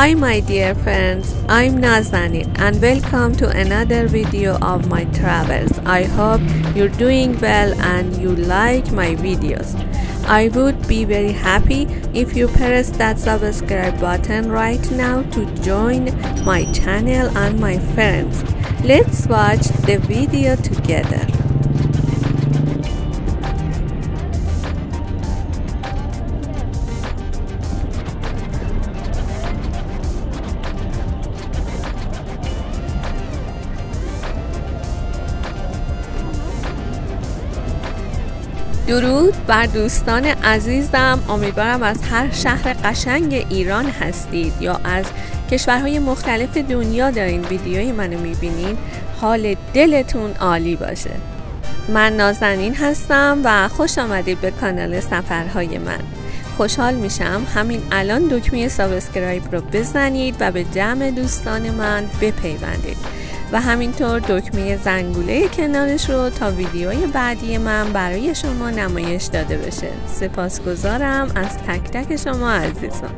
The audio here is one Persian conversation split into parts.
Hi my dear friends, I'm Nazanin and welcome to another video of my travels. I hope you're doing well and you like my videos. I would be very happy if you press that subscribe button right now to join my channel and my friends. Let's watch the video together. درود بر دوستان عزیزم، امیدوارم از هر شهر قشنگ ایران هستید یا از کشورهای مختلف دنیا دارین ویدیوی منو میبینین، حال دلتون عالی باشه. من نازنین هستم و خوش آمدید به کانال سفرهای من. خوشحال میشم همین الان دکمه سابسکرایب رو بزنید و به جمع دوستان من بپیوندید و همینطور دکمه زنگوله کنارش رو تا ویدیوهای بعدی من برای شما نمایش داده بشه. سپاسگزارم از تک تک شما عزیزان.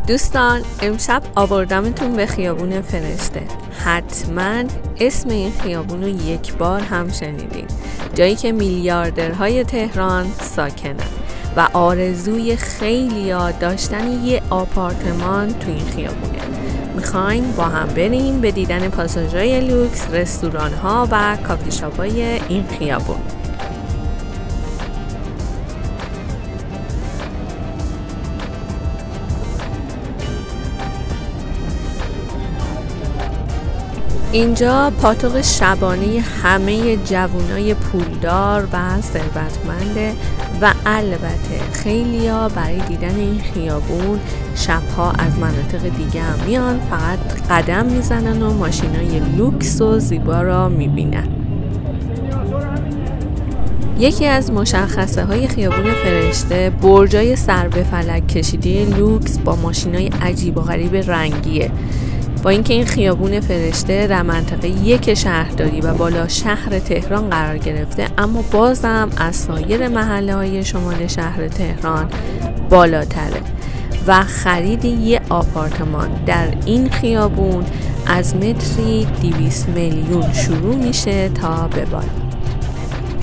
دوستان، امشب آوردمتون به خیابون فرشته. حتما اسم این خیابون رو یک بار هم شنیدین، جایی که میلیاردرهای تهران ساکنن و آرزوی خیلیا داشتن یه آپارتمان تو این خیابونه. میخوایم با هم بریم به دیدن پاساژهای لوکس، رستوران ها و کافی شاپ های این خیابون. اینجا پاتوق شبانه همه جوانای پولدار و ثروتمنده و البته خیلیا برای دیدن این خیابون شبها از مناطق دیگه هم میان، فقط قدم میزنن و ماشینای لوکس و زیبا را میبینن. یکی از مشخصه های خیابون فرشته برجای سر به فلک کشیده لوکس با ماشینای عجیب و غریب رنگیه. با اینکه این خیابون فرشته در منطقه یک شهرداری و بالا شهر تهران قرار گرفته، اما بازم از سایر محله‌های شمال شهر تهران بالاتره و خرید یه آپارتمان در این خیابون از متری 200 میلیون شروع میشه تا به بالا.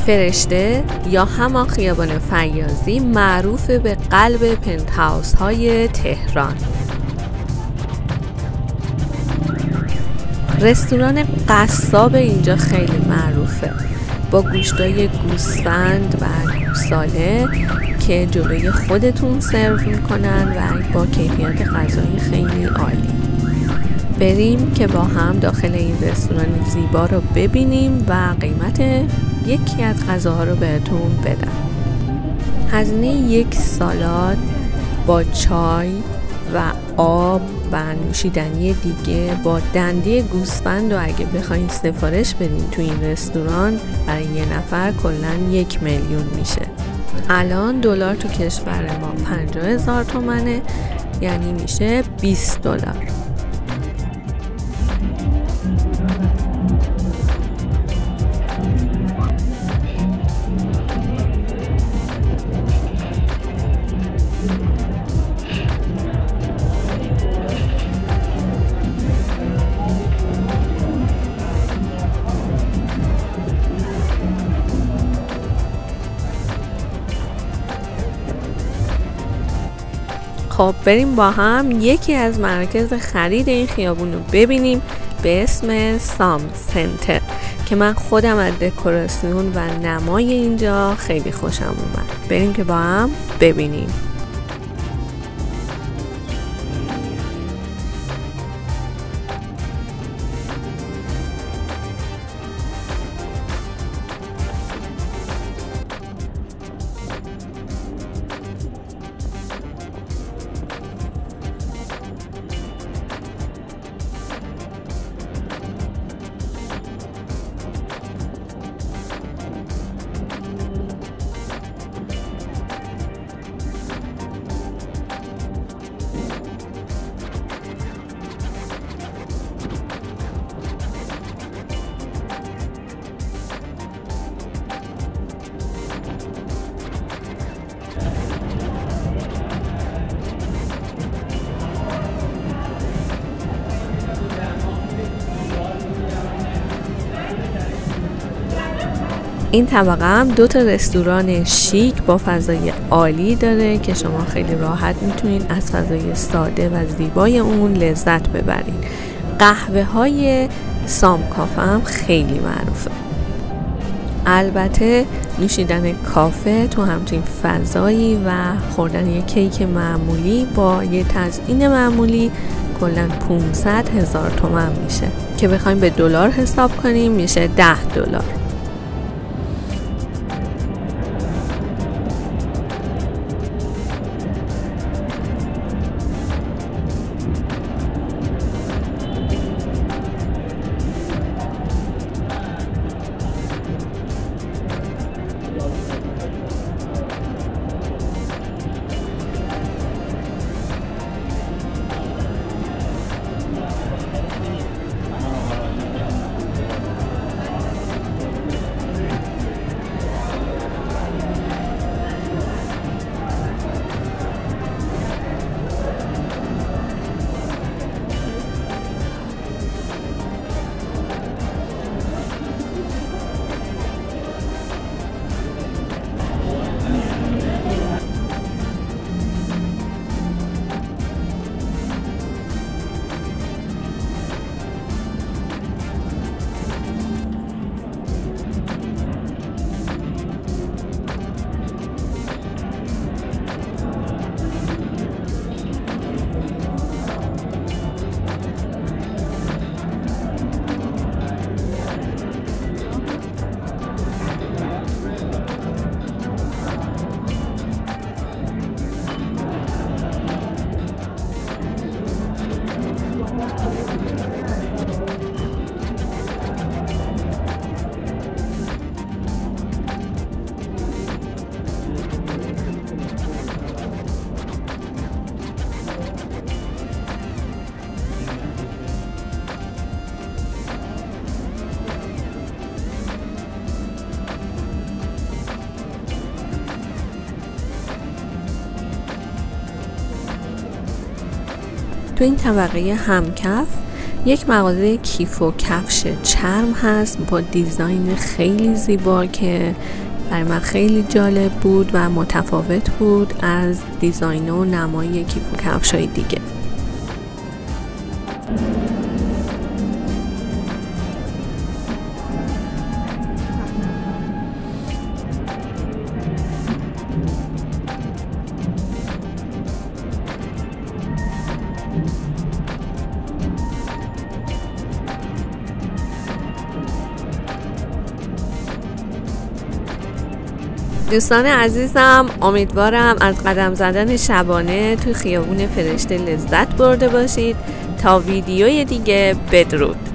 فرشته یا همان خیابان فیاضی معروف به قلب پنت هاوس های تهران. رستوران قصاب اینجا خیلی معروفه با گوشتای گوسفند و گوساله که جلوی خودتون سرو میکنن و با کیفیت غذایی خیلی عالی. بریم که با هم داخل این رستوران زیبا رو ببینیم و قیمت یکی از غذاها رو بهتون بدم. هزینه یک سالاد با چای و آب و نوشیدنی دیگه با دنده گوسفند و اگه بخواین سفارش بدین تو این رستوران برای یه نفر کلاً 1 میلیون میشه. الان دلار تو کشور ما 50,000 تومنه، یعنی میشه $20. خب بریم با هم یکی از مراکز خرید این خیابون رو ببینیم به اسم سام سنتر که من خودم از دکوراسیون و نمای اینجا خیلی خوشم اومد. بریم که با هم ببینیم. این طبقه هم 2 تا رستوران شیک با فضای عالی داره که شما خیلی راحت میتونین از فضای ساده و زیبای اون لذت ببرین. قهوه های سام کافه هم خیلی معروفه. البته نوشیدن کافه تو همچین فضایی و خوردن یک کیک معمولی با یه تزیین معمولی کلاً 500,000 تومان میشه که بخوایم به دلار حساب کنیم میشه $10. تو این طبقه همکف یک مغازه کیف و کفش چرم هست با دیزاین خیلی زیبا که برای من خیلی جالب بود و متفاوت بود از دیزاین و نمای کیف و کفش های دیگه. دوستان عزیزم، امیدوارم از قدم زدن شبانه توی خیابون فرشته لذت برده باشید. تا ویدیوی دیگه، بدرود.